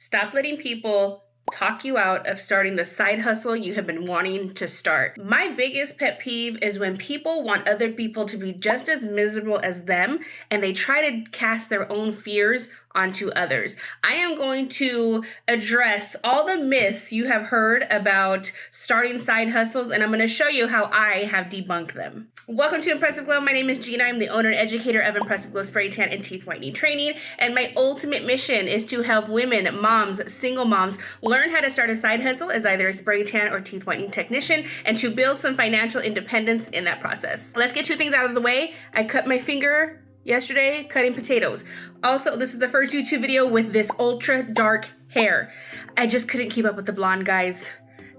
Stop letting people talk you out of starting the side hustle you have been wanting to start. My biggest pet peeve is when people want other people to be just as miserable as them and they try to cast their own fears onto others. I am going to address all the myths you have heard about starting side hustles, and I'm going to show you how I have debunked them. Welcome to Impressive Glow. My name is Gina. I'm the owner and educator of Impressive Glow Spray Tan and Teeth Whitening Training, and my ultimate mission is to help women, moms, single moms, learn how to start a side hustle as either a spray tan or teeth whitening technician and to build some financial independence in that process. Let's get two things out of the way. I cut my finger yesterday cutting potatoes. Also, this is the first YouTube video with this ultra dark hair. I just couldn't keep up with the blonde guys.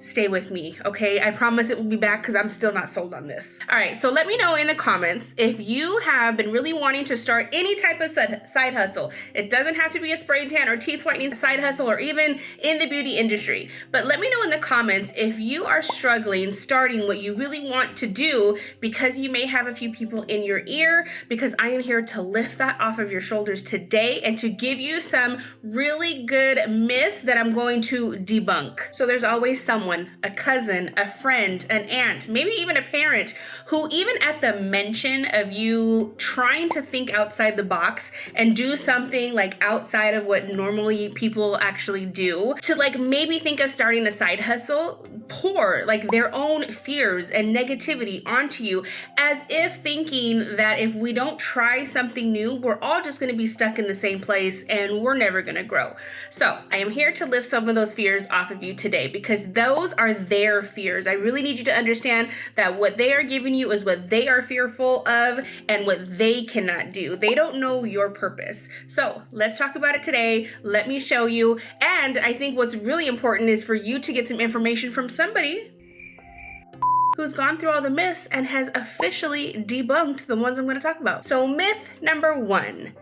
Stay with me, okay? I promise it will be back because I'm still not sold on this. All right, so let me know in the comments if you have been really wanting to start any type of side hustle. It doesn't have to be a spray tan or teeth whitening side hustle or even in the beauty industry. But let me know in the comments if you are struggling starting what you really want to do because you may have a few people in your ear, because I am here to lift that off of your shoulders today and to give you some really good myths that I'm going to debunk. So there's always someone, a cousin, a friend, an aunt, maybe even a parent, who even at the mention of you trying to think outside the box and do something like outside of what normally people actually do, to like maybe think of starting a side hustle, pour like their own fears and negativity onto you, as if thinking that if we don't try something new, we're all just going to be stuck in the same place and we're never going to grow. So I am here to lift some of those fears off of you today, because those are their fears. I really need you to understand that what they are giving you is what they are fearful of and what they cannot do. They don't know your purpose. So let's talk about it today. Let me show you. And I think what's really important is for you to get some information from somebody who's gone through all the myths and has officially debunked the ones I'm going to talk about. So myth number one: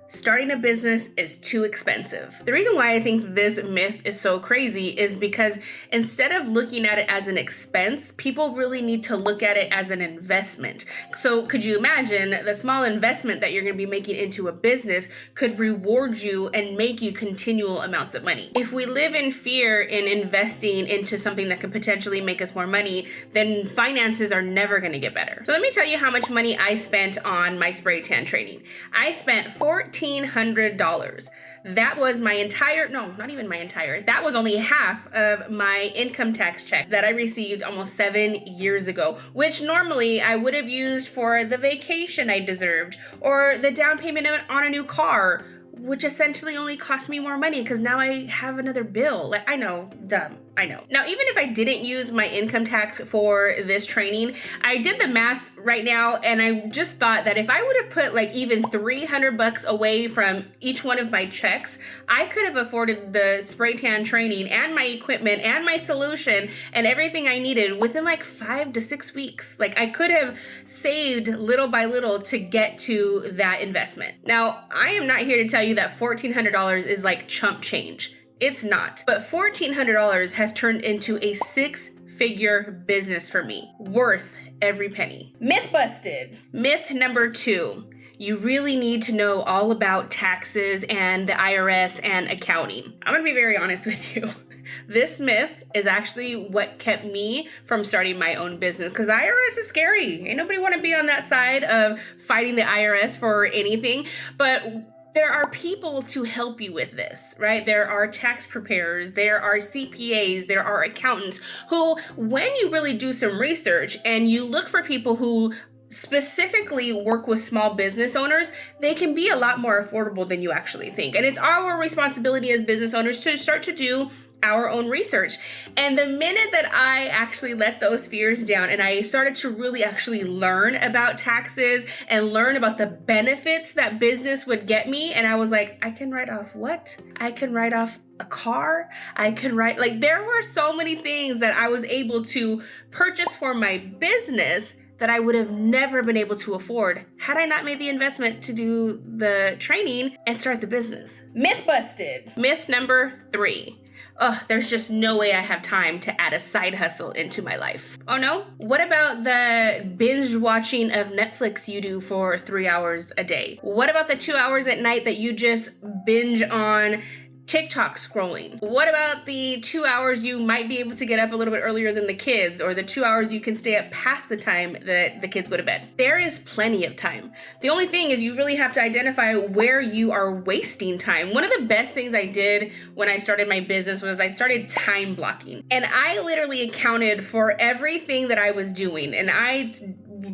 starting a business is too expensive. The reason why I think this myth is so crazy is because instead of looking at it as an expense, people really need to look at it as an investment. So could you imagine the small investment that you're going to be making into a business could reward you and make you continual amounts of money? If we live in fear in investing into something that could potentially make us more money, then finances are never going to get better. So let me tell you how much money I spent on my spray tan training. I spent $1,400. That was my entire, no, not even my entire, that was only half of my income tax check that I received almost 7 years ago, which normally I would have used for the vacation I deserved or the down payment on a new car, which essentially only cost me more money because now I have another bill. Like, I know, dumb, I know. Now, even if I didn't use my income tax for this training, I did the math right now and I just thought that if I would have put like even $300 away from each one of my checks, I could have afforded the spray tan training and my equipment and my solution and everything I needed within like 5 to 6 weeks. Like, I could have saved little by little to get to that investment. Now, I am not here to tell you that $1,400 is like chump change. It's not. But $1,400 has turned into a 6-figure business for me, worth every penny. Myth busted. Myth number two: you really need to know all about taxes and the IRS and accounting. I'm gonna be very honest with you. This myth is actually what kept me from starting my own business, because the IRS is scary. Ain't nobody want to be on that side of fighting the IRS for anything. But there are people to help you with this, right? There are tax preparers, there are CPAs, there are accountants who, when you really do some research and you look for people who specifically work with small business owners, they can be a lot more affordable than you actually think. And it's our responsibility as business owners to start to do our own research. And the minute that I actually let those fears down and I started to really actually learn about taxes and learn about the benefits that business would get me, and I was like, I can write off what? I can write off a car. I can write, like, there were so many things that I was able to purchase for my business that I would have never been able to afford had I not made the investment to do the training and start the business. Myth busted. Myth number three: there's just no way I have time to add a side hustle into my life. Oh no? What about the binge watching of Netflix you do for 3 hours a day? What about the 2 hours at night that you just binge on TikTok scrolling? What about the 2 hours you might be able to get up a little bit earlier than the kids, or the 2 hours you can stay up past the time that the kids go to bed? There is plenty of time. The only thing is you really have to identify where you are wasting time. One of the best things I did when I started my business was I started time blocking. And I literally accounted for everything that I was doing. And I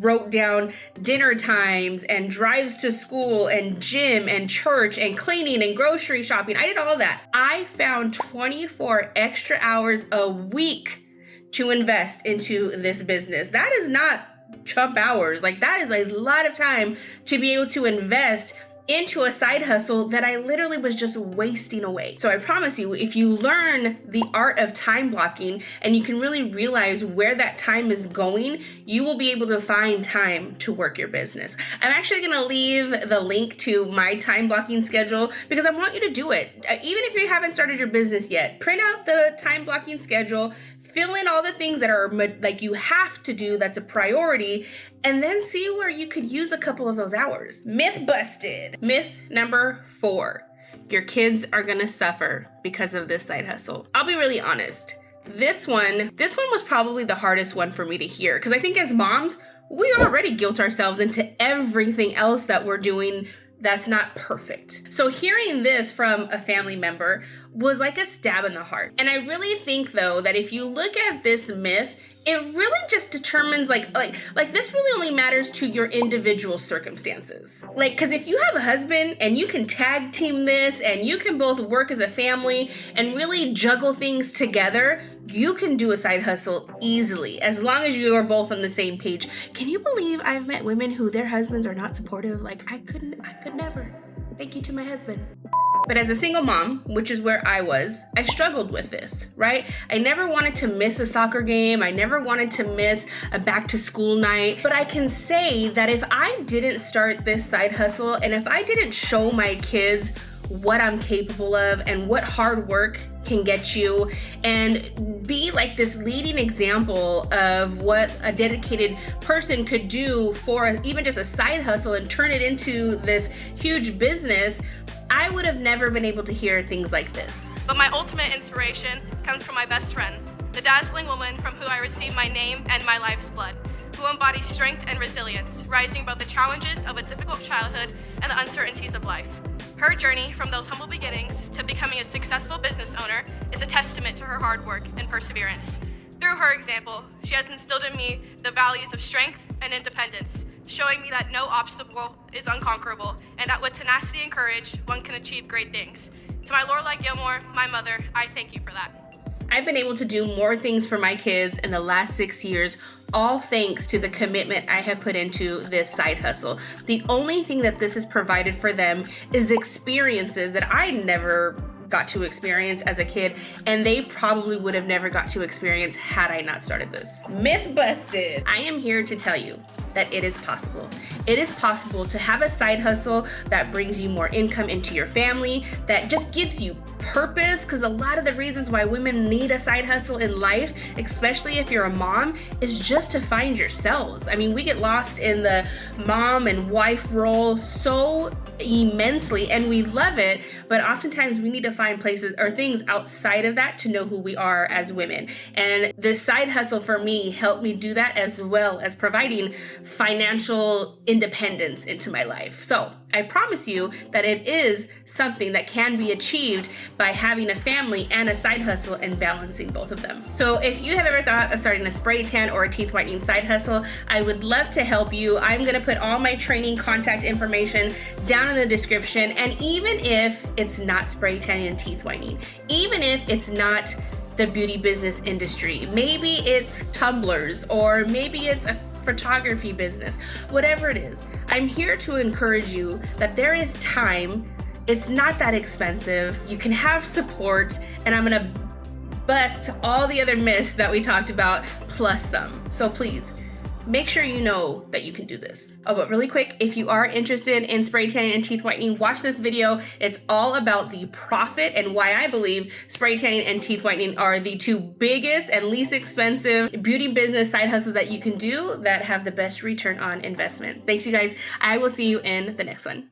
wrote down dinner times and drives to school and gym and church and cleaning and grocery shopping. I did all that. I found 24 extra hours a week to invest into this business. That is not chump hours. Like, that is a lot of time to be able to invest into a side hustle that I literally was just wasting away. So I promise you, if you learn the art of time blocking and you can really realize where that time is going, you will be able to find time to work your business. I'm actually gonna leave the link to my time blocking schedule because I want you to do it. Even if you haven't started your business yet, print out the time blocking schedule, fill in all the things that are like you have to do, that's a priority, and then see where you could use a couple of those hours. Myth busted. Myth number 4. Your kids are gonna suffer because of this side hustle. I'll be really honest. This one was probably the hardest one for me to hear, because I think as moms, we already guilt ourselves into everything else that we're doing that's not perfect. So hearing this from a family member was like a stab in the heart. And I really think though that if you look at this myth, it really just determines like this really only matters to your individual circumstances. Like, because if you have a husband and you can tag team this and you can both work as a family and really juggle things together, you can do a side hustle easily as long as you are both on the same page. Can you believe I've met women who their husbands are not supportive? Like, I could never. Thank you to my husband. But as a single mom, which is where I was, I struggled with this, right? I never wanted to miss a soccer game. I never wanted to miss a back to school night. But I can say that if I didn't start this side hustle and if I didn't show my kids what I'm capable of and what hard work can get you, and be like this leading example of what a dedicated person could do for even just a side hustle and turn it into this huge business, I would have never been able to hear things like this. But my ultimate inspiration comes from my best friend, the dazzling woman from who I received my name and my life's blood, who embodies strength and resilience, rising above the challenges of a difficult childhood and the uncertainties of life. Her journey from those humble beginnings to becoming a successful business owner is a testament to her hard work and perseverance. Through her example, she has instilled in me the values of strength and independence, showing me that no obstacle is unconquerable and that with tenacity and courage, one can achieve great things. To my Lorelai Gilmore, my mother, I thank you for that. I've been able to do more things for my kids in the last 6 years, all thanks to the commitment I have put into this side hustle. The only thing that this has provided for them is experiences that I never got to experience as a kid, and they probably would have never got to experience had I not started this. Myth busted. I am here to tell you that it is possible. It is possible to have a side hustle that brings you more income into your family, that just gives you purpose, because a lot of the reasons why women need a side hustle in life, especially if you're a mom, is just to find yourselves. I mean, we get lost in the mom and wife role so immensely, and we love it, but oftentimes we need to find places or things outside of that to know who we are as women. And this side hustle for me helped me do that, as well as providing financial independence into my life. So I promise you that it is something that can be achieved by having a family and a side hustle and balancing both of them. So if you have ever thought of starting a spray tan or a teeth whitening side hustle, I would love to help you. I'm gonna put all my training contact information down in the description. And even if it's not spray tanning and teeth whitening, even if it's not the beauty business industry, maybe it's tumblers, or maybe it's a photography business, whatever it is, I'm here to encourage you that there is time. It's not that expensive. You can have support, and I'm gonna bust all the other myths that we talked about plus some. So please, make sure you know that you can do this. Oh, but really quick, if you are interested in spray tanning and teeth whitening, watch this video. It's all about the profit and why I believe spray tanning and teeth whitening are the two biggest and least expensive beauty business side hustles that you can do that have the best return on investment. Thanks, you guys. I will see you in the next one.